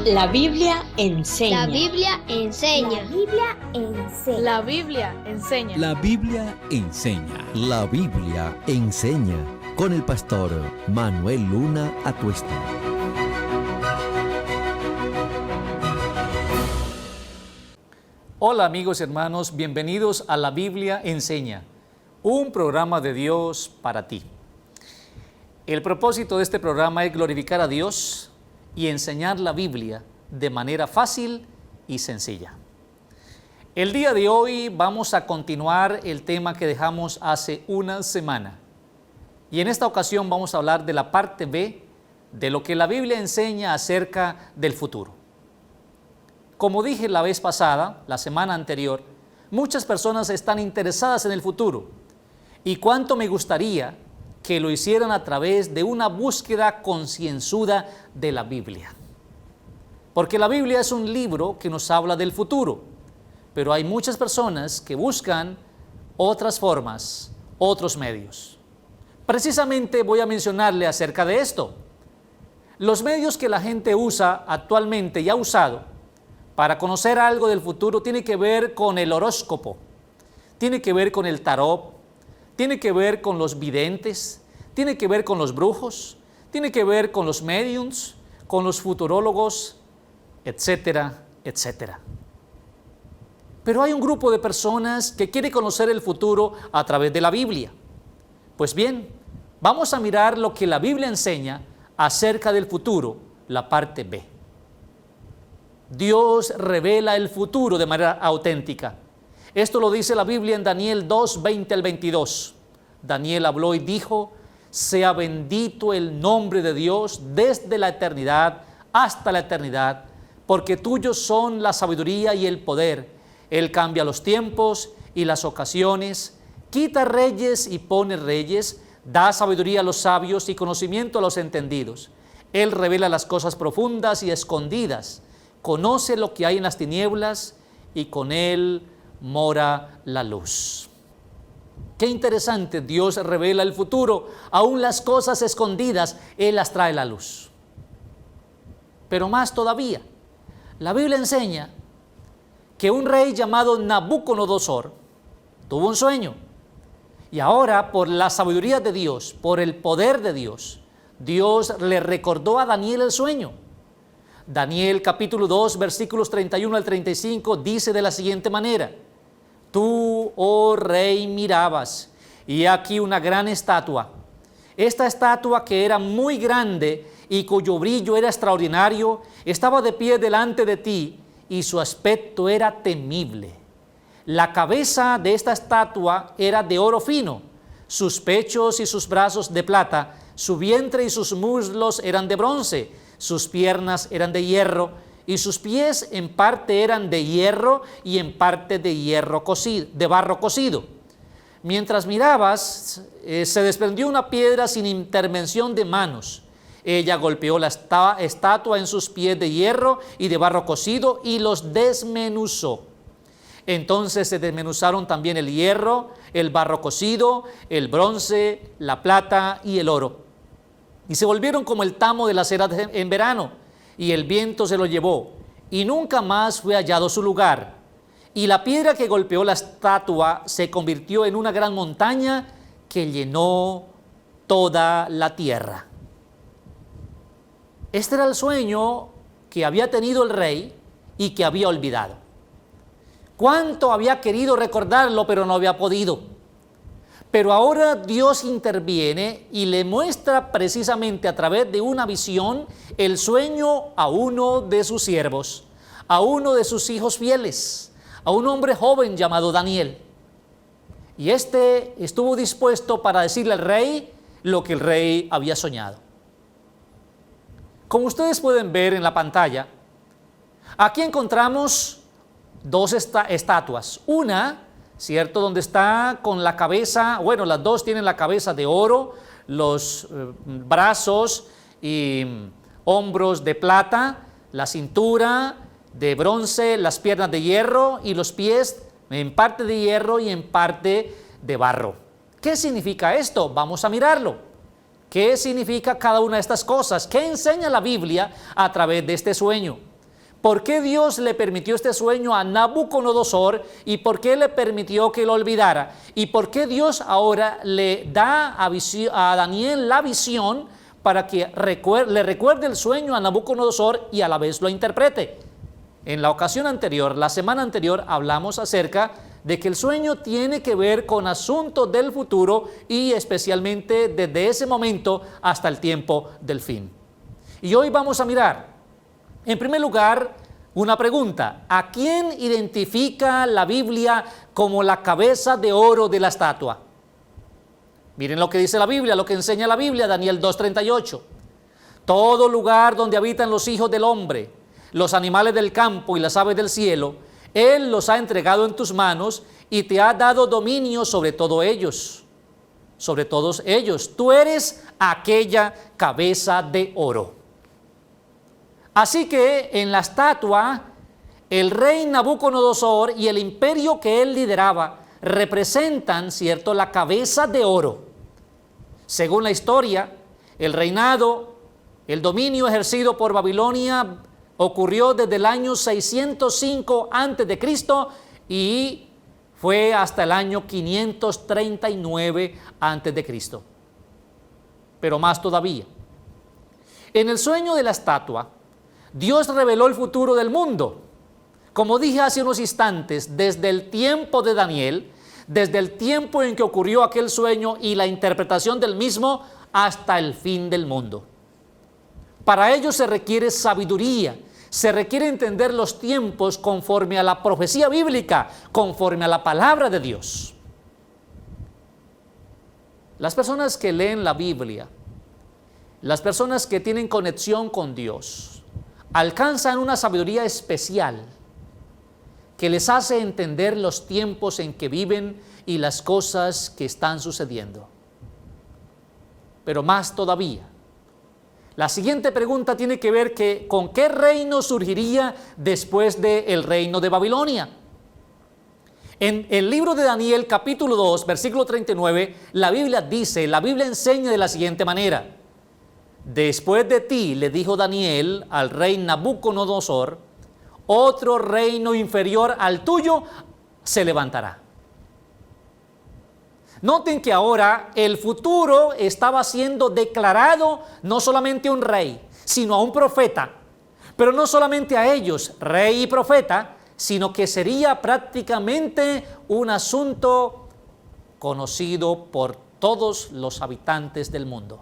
La Biblia enseña. La Biblia enseña. La Biblia enseña. La Biblia enseña. La Biblia enseña. La Biblia enseña con el pastor Manuel Luna Atuesta. Hola amigos y hermanos, bienvenidos a La Biblia enseña, un programa de Dios para ti. El propósito de este programa es glorificar a Dios y enseñar la Biblia de manera fácil y sencilla. El día de hoy vamos a continuar el tema que dejamos hace una semana. Y en esta ocasión vamos a hablar de la parte B de lo que la Biblia enseña acerca del futuro. Como dije la vez pasada, la semana anterior, muchas personas están interesadas en el futuro. Y cuánto me gustaría que lo hicieran a través de una búsqueda concienzuda de la Biblia. Porque la Biblia es un libro que nos habla del futuro, pero hay muchas personas que buscan otras formas, otros medios. Precisamente voy a mencionarle acerca de esto. Los medios que la gente usa actualmente y ha usado para conocer algo del futuro tiene que ver con el horóscopo, tiene que ver con el tarot, tiene que ver con los videntes, tiene que ver con los brujos, tiene que ver con los mediums, con los futurólogos, etcétera, etcétera. Pero hay un grupo de personas que quiere conocer el futuro a través de la Biblia. Pues bien, vamos a mirar lo que la Biblia enseña acerca del futuro, la parte B. Dios revela el futuro de manera auténtica. Esto lo dice la Biblia en Daniel 2, 20 al 22. Daniel habló y dijo: sea bendito el nombre de Dios desde la eternidad hasta la eternidad, porque tuyos son la sabiduría y el poder. Él cambia los tiempos y las ocasiones, quita reyes y pone reyes, da sabiduría a los sabios y conocimiento a los entendidos. Él revela las cosas profundas y escondidas, conoce lo que hay en las tinieblas y con él mora la luz. Qué interesante, Dios revela el futuro, aún las cosas escondidas, Él las trae a la luz. Pero más todavía, la Biblia enseña que un rey llamado Nabucodonosor tuvo un sueño. Y ahora, por la sabiduría de Dios, por el poder de Dios, Dios le recordó a Daniel el sueño. Daniel capítulo 2, versículos 31 al 35 dice de la siguiente manera: tú, oh rey, mirabas, y aquí una gran estatua. Esta estatua, que era muy grande y cuyo brillo era extraordinario, estaba de pie delante de ti, y su aspecto era temible. La cabeza de esta estatua era de oro fino, sus pechos y sus brazos de plata, su vientre y sus muslos eran de bronce, sus piernas eran de hierro, y sus pies en parte eran de hierro y en parte de barro cocido. Mientras mirabas, se desprendió una piedra sin intervención de manos. Ella golpeó la estatua en sus pies de hierro y de barro cocido y los desmenuzó. Entonces se desmenuzaron también el hierro, el barro cocido, el bronce, la plata y el oro. Y se volvieron como el tamo de las eras en verano, y el viento se lo llevó, y nunca más fue hallado su lugar. Y la piedra que golpeó la estatua se convirtió en una gran montaña que llenó toda la tierra. Este era el sueño que había tenido el rey y que había olvidado. Cuánto había querido recordarlo, pero no había podido. Pero ahora Dios interviene y le muestra precisamente a través de una visión el sueño a uno de sus siervos, a uno de sus hijos fieles, a un hombre joven llamado Daniel. Y este estuvo dispuesto para decirle al rey lo que el rey había soñado. Como ustedes pueden ver en la pantalla, aquí encontramos dos estatuas. Una, ¿cierto?, donde está con la cabeza, bueno, las dos tienen la cabeza de oro, los brazos y hombros de plata, la cintura de bronce, las piernas de hierro y los pies en parte de hierro y en parte de barro. ¿Qué significa esto? Vamos a mirarlo. ¿Qué significa cada una de estas cosas? ¿Qué enseña la Biblia a través de este sueño? ¿Por qué Dios le permitió este sueño a Nabucodonosor y por qué le permitió que lo olvidara? ¿Y por qué Dios ahora le da a Daniel la visión para que le recuerde el sueño a Nabucodonosor y a la vez lo interprete? En la ocasión anterior, la semana anterior, hablamos acerca de que el sueño tiene que ver con asuntos del futuro y especialmente desde ese momento hasta el tiempo del fin. Y hoy vamos a mirar, en primer lugar, una pregunta. ¿A quién identifica la Biblia como la cabeza de oro de la estatua? Miren lo que dice la Biblia, lo que enseña la Biblia, Daniel 2:38. Todo lugar donde habitan los hijos del hombre, los animales del campo y las aves del cielo, Él los ha entregado en tus manos y te ha dado dominio sobre todos ellos. Tú eres aquella cabeza de oro. Así que en la estatua, el rey Nabucodonosor y el imperio que él lideraba representan, ¿cierto?, la cabeza de oro. Según la historia, el reinado, el dominio ejercido por Babilonia ocurrió desde el año 605 a.C. y fue hasta el año 539 a.C. Pero más todavía. En el sueño de la estatua, Dios reveló el futuro del mundo. Como dije hace unos instantes, desde el tiempo de Daniel, desde el tiempo en que ocurrió aquel sueño y la interpretación del mismo, hasta el fin del mundo. Para ello se requiere sabiduría, se requiere entender los tiempos conforme a la profecía bíblica, conforme a la palabra de Dios. Las personas que leen la Biblia, las personas que tienen conexión con Dios, alcanzan una sabiduría especial que les hace entender los tiempos en que viven y las cosas que están sucediendo. Pero más todavía, la siguiente pregunta tiene que ver con qué reino surgiría después del reino de Babilonia. En el libro de Daniel, capítulo 2, versículo 39, la Biblia enseña de la siguiente manera: después de ti, le dijo Daniel al rey Nabucodonosor, otro reino inferior al tuyo se levantará. Noten que ahora el futuro estaba siendo declarado no solamente a un rey, sino a un profeta. Pero no solamente a ellos, rey y profeta, sino que sería prácticamente un asunto conocido por todos los habitantes del mundo.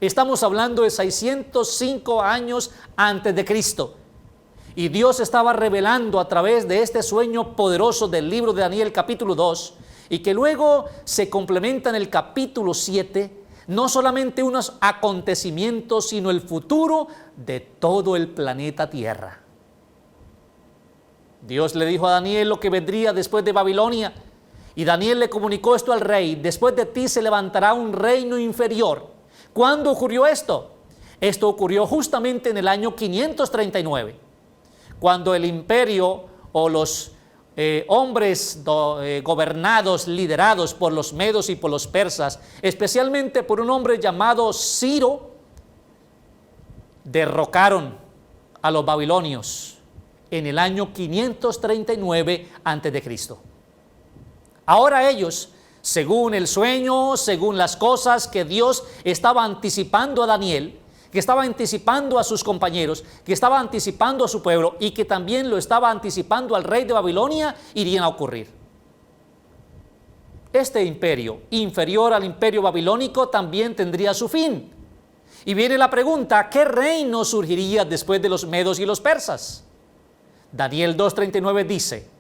Estamos hablando de 605 años antes de Cristo. Y Dios estaba revelando a través de este sueño poderoso del libro de Daniel capítulo 2, y que luego se complementa en el capítulo 7, no solamente unos acontecimientos, sino el futuro de todo el planeta Tierra. Dios le dijo a Daniel lo que vendría después de Babilonia, y Daniel le comunicó esto al rey: después de ti se levantará un reino inferior. ¿Cuándo ocurrió esto? Esto ocurrió justamente en el año 539, cuando el imperio o los hombres gobernados, liderados por los medos y por los persas, especialmente por un hombre llamado Ciro, derrocaron a los babilonios en el año 539 a.C. Ahora ellos, según el sueño, según las cosas que Dios estaba anticipando a Daniel, que estaba anticipando a sus compañeros, que estaba anticipando a su pueblo y que también lo estaba anticipando al rey de Babilonia, irían a ocurrir. Este imperio, inferior al imperio babilónico, también tendría su fin. Y viene la pregunta: ¿qué reino surgiría después de los medos y los persas? Daniel 2:39 dice: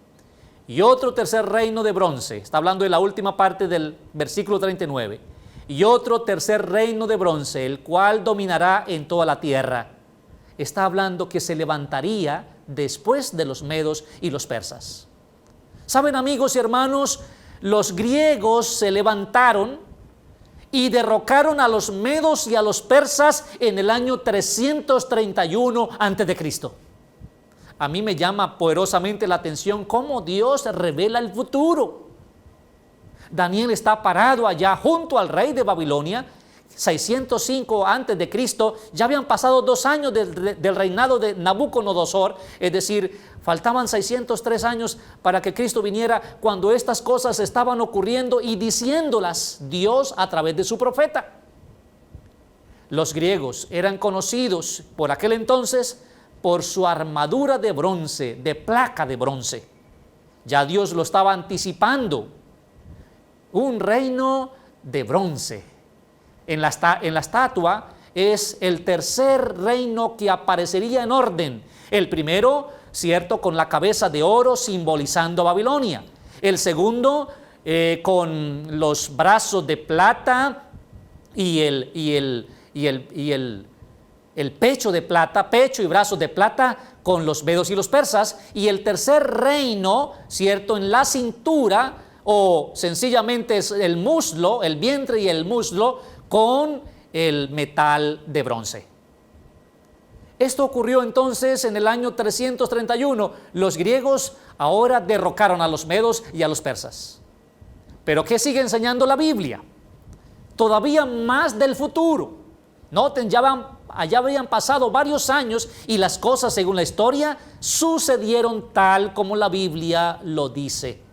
y otro tercer reino de bronce, está hablando de la última parte del versículo 39, y otro tercer reino de bronce, el cual dominará en toda la tierra. Está hablando que se levantaría después de los medos y los persas. ¿Saben, amigos y hermanos? Los griegos se levantaron y derrocaron a los medos y a los persas en el año 331 a.C. A mí me llama poderosamente la atención cómo Dios revela el futuro. Daniel está parado allá junto al rey de Babilonia, 605 antes de Cristo. Ya habían pasado 2 años del reinado de Nabucodonosor, es decir, faltaban 603 años para que Cristo viniera, cuando estas cosas estaban ocurriendo y diciéndolas Dios a través de su profeta. Los griegos eran conocidos por aquel entonces por su armadura de bronce, de placa de bronce. Ya Dios lo estaba anticipando. Un reino de bronce. En la estatua es el tercer reino que aparecería en orden. El primero, cierto, con la cabeza de oro simbolizando Babilonia. El segundo, con los brazos de plata y el pecho de plata, pecho y brazos de plata con los medos y los persas. Y el tercer reino, cierto, en la cintura, o sencillamente es el muslo, el vientre y el muslo, con el metal de bronce. Esto ocurrió entonces en el año 331. Los griegos ahora derrocaron a los medos y a los persas. Pero ¿qué sigue enseñando la Biblia? Todavía más del futuro. Noten, allá habían pasado varios años y las cosas, según la historia, sucedieron tal como la Biblia lo dice.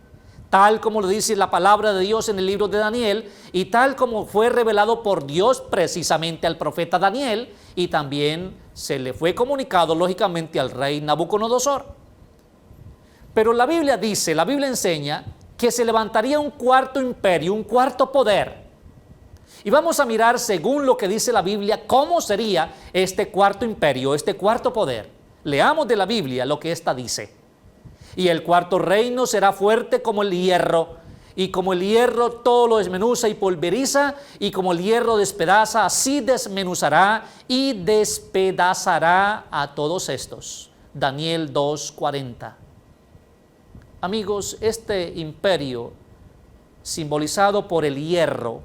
Tal como lo dice la palabra de Dios en el libro de Daniel, y tal como fue revelado por Dios precisamente al profeta Daniel, y también se le fue comunicado lógicamente al rey Nabucodonosor. Pero la Biblia dice, la Biblia enseña que se levantaría un cuarto imperio, un cuarto poder. Y vamos a mirar, según lo que dice la Biblia, cómo sería este cuarto imperio, este cuarto poder. Leamos de la Biblia lo que ésta dice. Y el cuarto reino será fuerte como el hierro, y como el hierro todo lo desmenuza y pulveriza, y como el hierro despedaza, así desmenuzará y despedazará a todos estos. Daniel 2:40. Amigos, este imperio simbolizado por el hierro,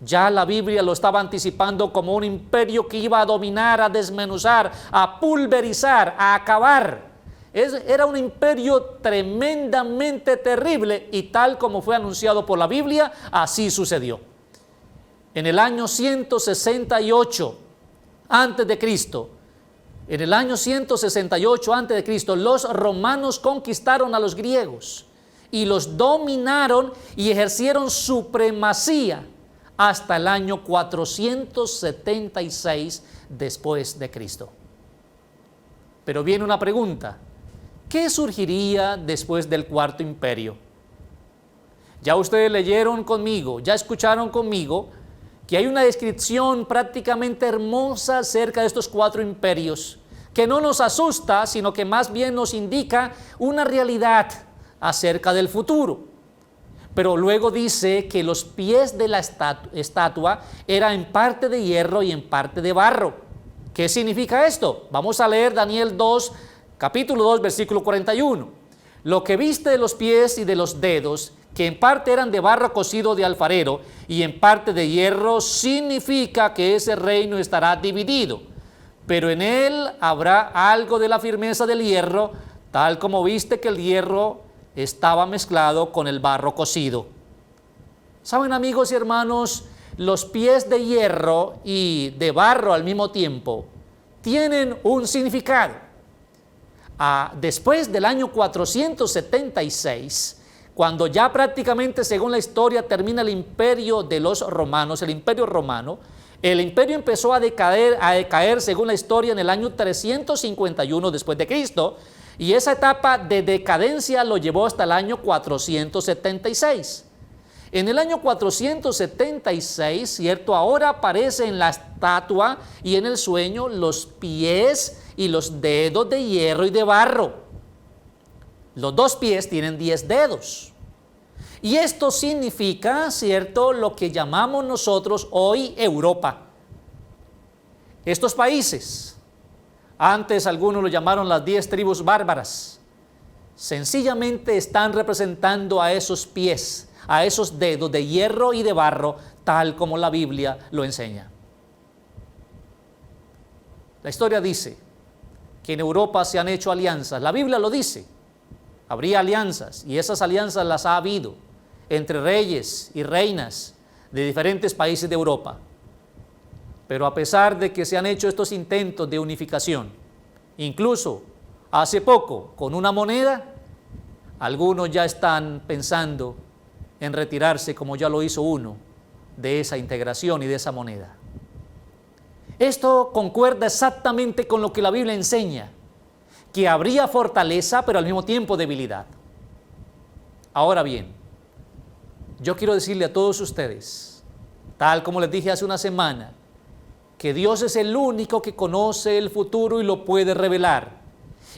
ya la Biblia lo estaba anticipando como un imperio que iba a dominar, a desmenuzar, a pulverizar, a acabar. Era un imperio tremendamente terrible, y tal como fue anunciado por la Biblia, así sucedió. En el año 168 antes de Cristo, los romanos conquistaron a los griegos y los dominaron y ejercieron supremacía hasta el año 476 después de Cristo. Pero viene una pregunta. ¿Qué surgiría después del cuarto imperio? Ya ustedes leyeron conmigo, ya escucharon conmigo que hay una descripción prácticamente hermosa acerca de estos 4 imperios, que no nos asusta, sino que más bien nos indica una realidad acerca del futuro. Pero luego dice que los pies de la estatua eran en parte de hierro y en parte de barro. ¿Qué significa esto? Vamos a leer Daniel 2, capítulo 2, versículo 41. Lo que viste de los pies y de los dedos, que en parte eran de barro cocido de alfarero y en parte de hierro, significa que ese reino estará dividido, pero en él habrá algo de la firmeza del hierro, tal como viste que el hierro estaba mezclado con el barro cocido. ¿Saben, amigos y hermanos? Los pies de hierro y de barro al mismo tiempo tienen un significado. Después del año 476, cuando ya prácticamente, según la historia, termina el imperio de los romanos, el imperio romano, el imperio empezó a decaer según la historia en el año 351 después de Cristo, y esa etapa de decadencia lo llevó hasta el año 476. En el año 476, ¿cierto? Ahora aparece en la estatua y en el sueño los pies y los dedos de hierro y de barro. Los 2 pies tienen 10 dedos. Y esto significa, ¿cierto?, lo que llamamos nosotros hoy Europa. Estos países, antes algunos lo llamaron las 10 tribus bárbaras, sencillamente están representando a esos pies, a esos dedos de hierro y de barro, tal como la Biblia lo enseña. La historia dice que en Europa se han hecho alianzas. La Biblia lo dice. Habría alianzas, y esas alianzas las ha habido entre reyes y reinas de diferentes países de Europa. Pero a pesar de que se han hecho estos intentos de unificación, incluso hace poco con una moneda, algunos ya están pensando en retirarse, como ya lo hizo uno, de esa integración y de esa moneda. Esto concuerda exactamente con lo que la Biblia enseña, que habría fortaleza, pero al mismo tiempo debilidad. Ahora bien, yo quiero decirle a todos ustedes, tal como les dije hace una semana, que Dios es el único que conoce el futuro y lo puede revelar,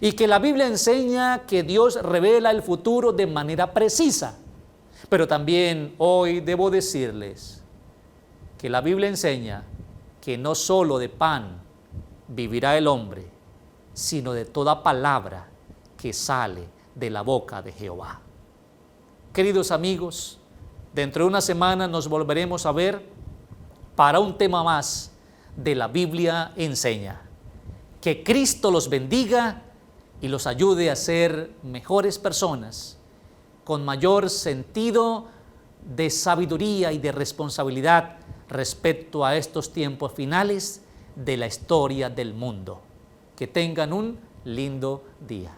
y que la Biblia enseña que Dios revela el futuro de manera precisa. Pero también hoy debo decirles que la Biblia enseña que no solo de pan vivirá el hombre, sino de toda palabra que sale de la boca de Jehová. Queridos amigos, dentro de una semana nos volveremos a ver para un tema más de la Biblia enseña. Que Cristo los bendiga y los ayude a ser mejores personas, con mayor sentido de sabiduría y de responsabilidad respecto a estos tiempos finales de la historia del mundo. Que tengan un lindo día.